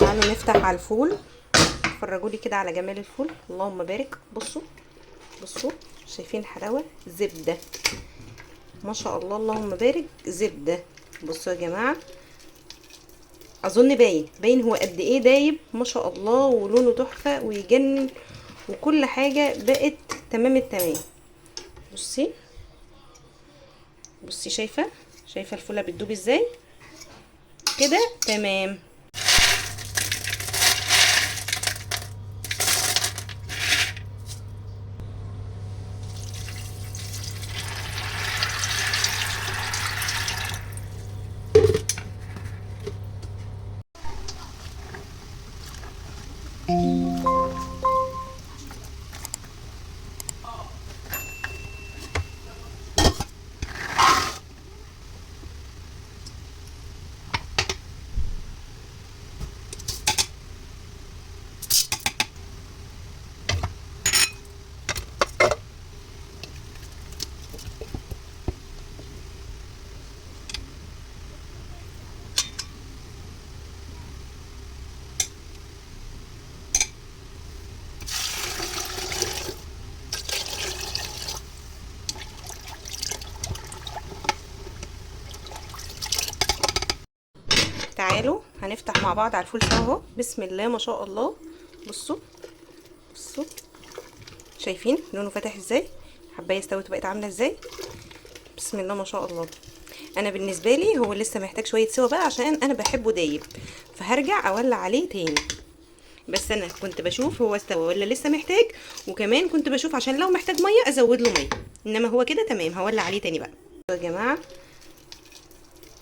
تعالوا نفتح على الفول. اتفرجوا لي كده على جمال الفول، اللهم بارك. بصوا بصوا، شايفين حلاوه زبده ما شاء الله، اللهم بارك. زبده. بصوا يا جماعه، اظن باين هو قد ايه دايب ما شاء الله، ولونه تحفه ويجنن، وكل حاجه بقت تمام التمام. بصي بصي، شايفه الفوله بتدوب ازاي كده؟ تمام. تعالوا هنفتح مع بعض على الفول سوا اهو. بسم الله ما شاء الله. بصوا بصوا، شايفين لونه فاتح ازاي؟ حبايه استوت بقت عامله ازاي؟ بسم الله ما شاء الله. انا بالنسبه لي هو لسه محتاج شويه سوا بقى، عشان انا بحبه دايب، فهرجع اولع عليه تاني. بس انا كنت بشوف هو استوى ولا لسه محتاج، وكمان كنت بشوف عشان لو محتاج ميه ازود له ميه، انما هو كده تمام. هولع عليه تاني بقى يا جماعه.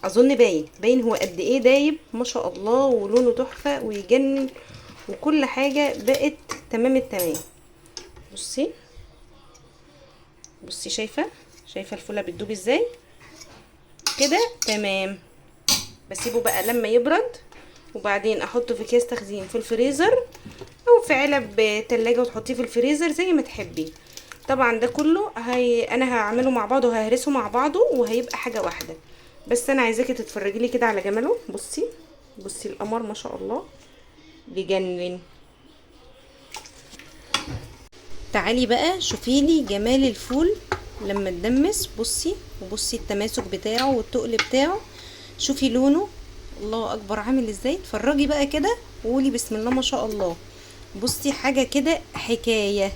اظن باين هو قد ايه دايب ما شاء الله، ولونه تحفه ويجنن، وكل حاجه بقت تمام التمام. بصي بصي، شايفه الفوله بتدوب ازاي كده؟ تمام. بسيبه بقى لما يبرد، وبعدين احطه في اكياس تخزين في الفريزر، او في علب تلاجة وتحطيه في الفريزر زي ما تحبي. طبعا ده كله انا هعمله مع بعضه وههرسه مع بعضه وهيبقى حاجه واحده. بس انا عايزاكي تتفرجي لي كده على جماله. بصي القمر ما شاء الله، بيجنن. تعالي بقى شوفي لي جمال الفول لما اتدمس. بصي التماسك بتاعه والتقل بتاعه، شوفي لونه، الله اكبر عامل ازاي. اتفرجي بقى كده وقولي بسم الله ما شاء الله. بصي حاجه كده حكايه.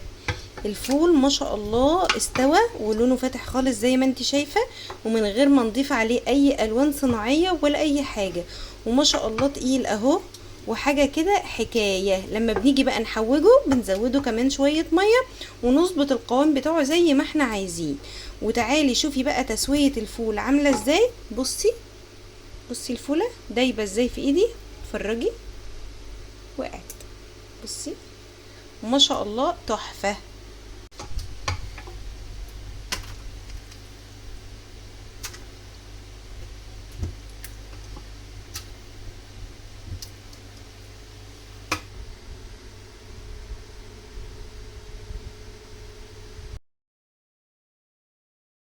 الفول ما شاء الله استوى ولونه فاتح خالص زي ما انت شايفه، ومن غير ما نضيف عليه اي الوان صناعيه ولا اي حاجه، وما شاء الله تقيل اهو، وحاجه كده حكايه. لما بنيجي بقى نحوجه بنزوده كمان شويه ميه، ونظبط القوام بتاعه زي ما احنا عايزين. وتعالي شوفي بقى تسويه الفول عامله ازاي. بصي الفوله دايبه ازاي في ايدي. اتفرجي، وقعت. بصي ما شاء الله تحفه.